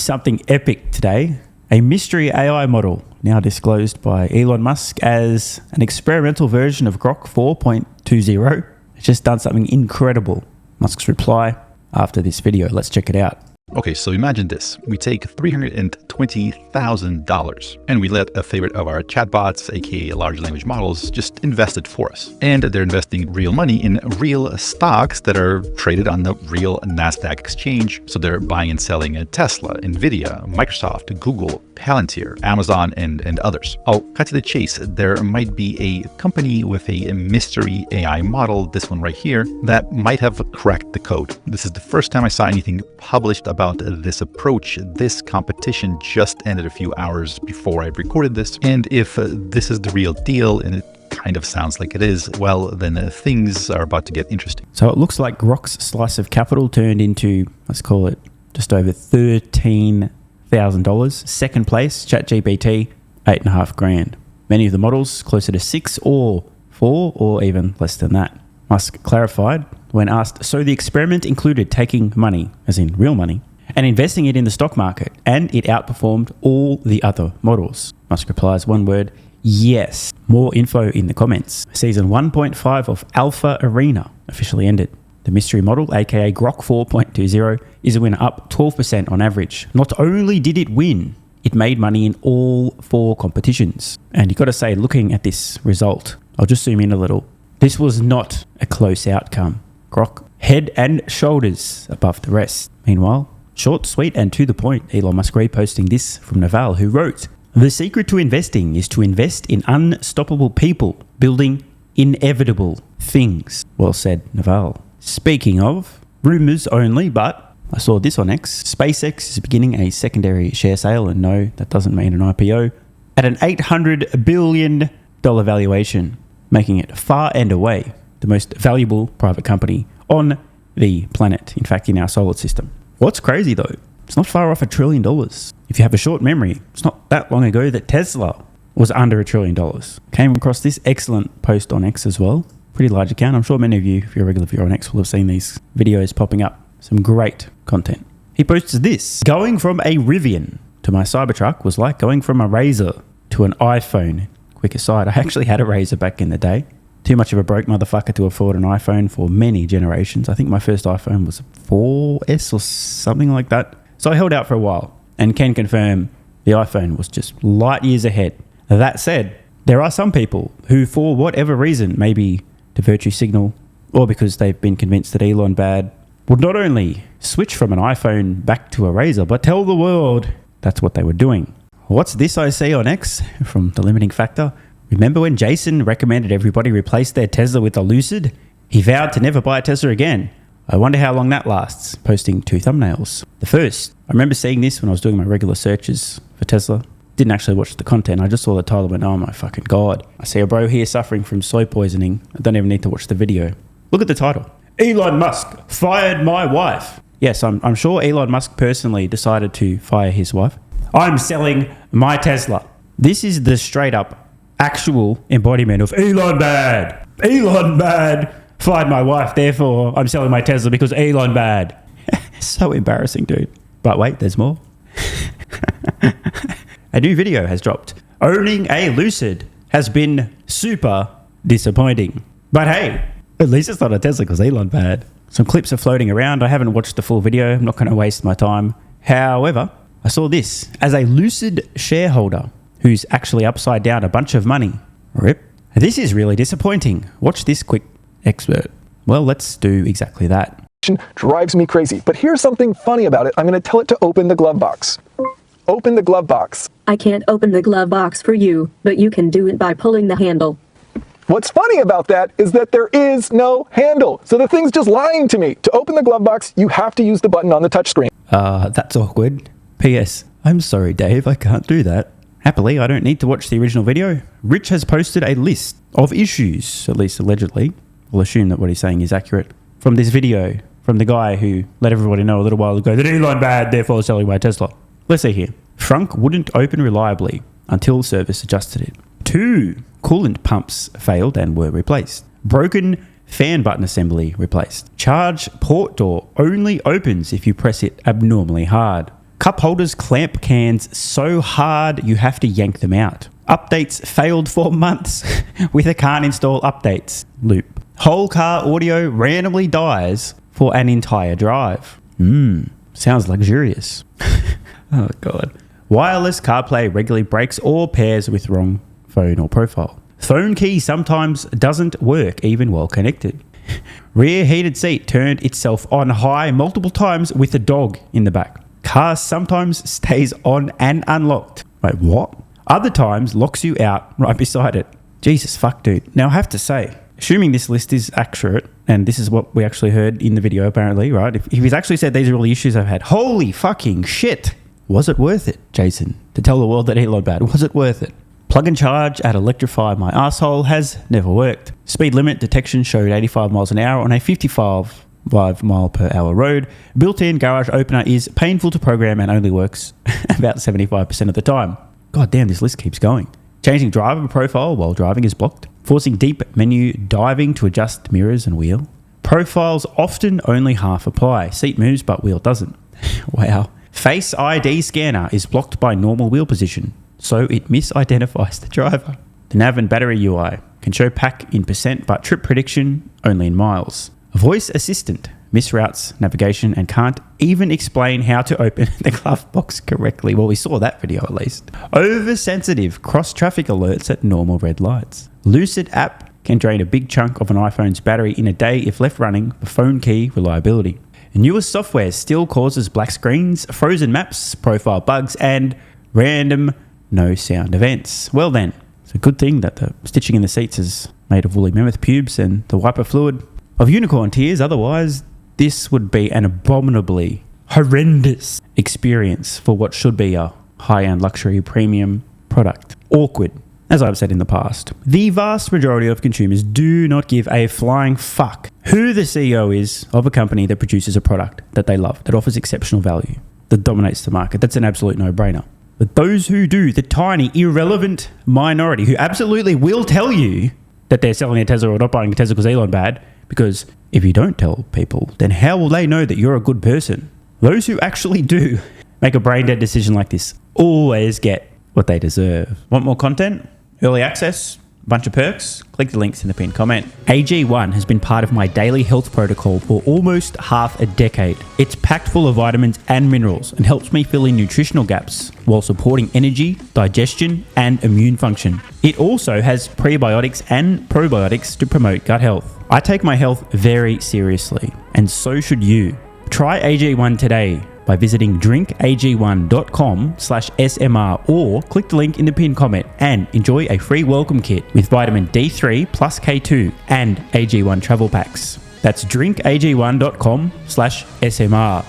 something epic today. A mystery AI model now disclosed by Elon Musk as an experimental version of Grok 4.20. It's just done something incredible. Musk's reply after this video. Let's check it out. Okay, so imagine this. We take $320,000 and we let a favorite of our chatbots, aka large language models, just invest it for us. And they're investing real money in real stocks that are traded on the real NASDAQ exchange. So they're buying and selling Tesla, Nvidia, Microsoft, Google, Palantir, Amazon, and others. I'll cut to the chase. There might be a company with a mystery AI model, this one right here, that might have cracked the code. This is the first time I saw anything published about this approach. This competition just ended a few hours before I recorded this. And if this is the real deal, and it kind of sounds like it is, well, then things are about to get interesting. So it looks like Grok's slice of capital turned into, let's call it, just over $13,000. Second place, ChatGPT, $8,500. Many of the models closer to 6 or 4 or even less than that. Musk clarified when asked, so the experiment included taking money, as in real money, and investing it in the stock market, and it outperformed all the other models. Musk replies, one word, yes. More info in the comments. Season 1.5 of Alpha Arena officially ended. The mystery model, aka Grok 4.20, is a winner, up 12% on average. Not only did it win, it made money in all 4 competitions. And you got to say, looking at this result, I'll just zoom in a little. This was not a close outcome. Grok head and shoulders above the rest. Meanwhile, short, sweet, and to the point, Elon Musk reposting this from Naval, who wrote, the secret to investing is to invest in unstoppable people building inevitable things. Well said, Naval. Speaking of, rumors only, but I saw this on X. SpaceX is beginning a secondary share sale, and no, that doesn't mean an IPO, at an $800 billion valuation, making it far and away the most valuable private company on the planet, in fact, in our solar system. What's crazy though, it's not far off $1 trillion. If you have a short memory, it's not that long ago that Tesla was under $1 trillion. Came across this excellent post on X as well. Pretty large account. I'm sure many of you, if you're a regular viewer on X, will have seen these videos popping up. Some great content. He posts this. Going from a Rivian to my Cybertruck was like going from a Razor to an iPhone. Quick aside, I actually had a Razor back in the day. Too much of a broke motherfucker to afford an iPhone for many generations. I think my first iPhone was 4S or something like that. So I held out for a while and can confirm the iPhone was just light years ahead. That said, there are some people who, for whatever reason, maybe to virtue signal or because they've been convinced that Elon bad, would not only switch from an iPhone back to a Razor, but tell the world that's what they were doing. What's this I see on X from The Limiting Factor? Remember when Jason recommended everybody replace their Tesla with a Lucid? He vowed to never buy a Tesla again. I wonder how long that lasts, posting 2 thumbnails. The first, I remember seeing this when I was doing my regular searches for Tesla. Didn't actually watch the content, I just saw the title and went, oh my fucking god. I see a bro here suffering from soy poisoning. I don't even need to watch the video. Look at the title. Elon Musk fired my wife. Yes, I'm sure Elon Musk personally decided to fire his wife. I'm selling my Tesla. This is the straight up actual embodiment of Elon bad. Elon bad. Fired my wife, therefore I'm selling my Tesla because Elon bad. So embarrassing, dude. But wait, there's more. A new video has dropped. Owning a Lucid has been super disappointing. But hey, at least it's not a Tesla because Elon bad. Some clips are floating around. I haven't watched the full video. I'm not going to waste my time. However, I saw this as a Lucid shareholder who's actually upside down a bunch of money. Rip. This is really disappointing. Watch this quick expert. Well, let's do exactly that. Drives me crazy. But here's something funny about it. I'm going to tell it to open the glove box. Open the glove box. I can't open the glove box for you, but you can do it by pulling the handle. What's funny about that is that there is no handle. So the thing's just lying to me. To open the glove box, you have to use the button on the touchscreen. That's awkward. P.S. I'm sorry, Dave. I can't do that. Happily, I don't need to watch the original video. Rich has posted a list of issues, at least allegedly. We'll assume that what he's saying is accurate. From this video, from the guy who let everybody know a little while ago that Elon bad, therefore selling my Tesla. Let's see here. Trunk wouldn't open reliably until service adjusted it. 2 coolant pumps failed and were replaced. Broken fan button assembly replaced. Charge port door only opens if you press it abnormally hard. Cup holders clamp cans so hard you have to yank them out. Updates failed for months with a can't install updates loop. Whole car audio randomly dies for an entire drive. Sounds luxurious. Oh God. Wireless CarPlay regularly breaks or pairs with wrong phone or profile. Phone key sometimes doesn't work even while connected. Rear heated seat turned itself on high multiple times with a dog in the back. Car sometimes stays on and unlocked. Wait, what? Other times locks you out right beside it. Jesus fuck, dude. Now I have to say, assuming this list is accurate, and this is what we actually heard in the video apparently, right? If he's actually said these are all the issues I've had, holy fucking shit. Was it worth it, Jason, to tell the world that Elon bad? Was it worth it? Plug and charge at electrify my asshole has never worked. Speed limit detection showed 85 miles an hour on a 55 mile per hour road. Built-in garage opener is painful to program and only works about 75% of the time. God damn, this list keeps going. Changing driver profile while driving is blocked. Forcing deep menu diving to adjust mirrors and wheel. Profiles often only half apply. Seat moves but wheel doesn't. Wow. Face ID scanner is blocked by normal wheel position, so it misidentifies the driver. The nav and battery UI can show pack in percent but trip prediction only in miles. Voice assistant misroutes navigation and can't even explain how to open the glove box correctly. Well, we saw that video at least. Oversensitive cross-traffic alerts at normal red lights. Lucid app can drain a big chunk of an iPhone's battery in a day if left running for phone key reliability. Newest software still causes black screens, frozen maps, profile bugs, and random no sound events. Well then, it's a good thing that the stitching in the seats is made of woolly mammoth pubes and the wiper fluid of unicorn tears. Otherwise, this would be an abominably horrendous experience for what should be a high-end luxury premium product. Awkward. As I've said in the past, the vast majority of consumers do not give a flying fuck who the CEO is of a company that produces a product that they love, that offers exceptional value, that dominates the market. That's an absolute no-brainer. But those who do, the tiny, irrelevant minority who absolutely will tell you that they're selling a Tesla or not buying a Tesla because Elon bad, because if you don't tell people, then how will they know that you're a good person? Those who actually do make a brain-dead decision like this always get what they deserve. Want more content? Early access? Bunch of perks? Click the links in the pinned comment. AG1 has been part of my daily health protocol for almost half a decade. It's packed full of vitamins and minerals and helps me fill in nutritional gaps while supporting energy, digestion, and immune function. It also has prebiotics and probiotics to promote gut health. I take my health very seriously, and so should you. Try AG1 today by visiting drinkag1.com/SMR or click the link in the pinned comment and enjoy a free welcome kit with vitamin D3 plus K2 and AG1 travel packs. That's drinkag1.com/SMR.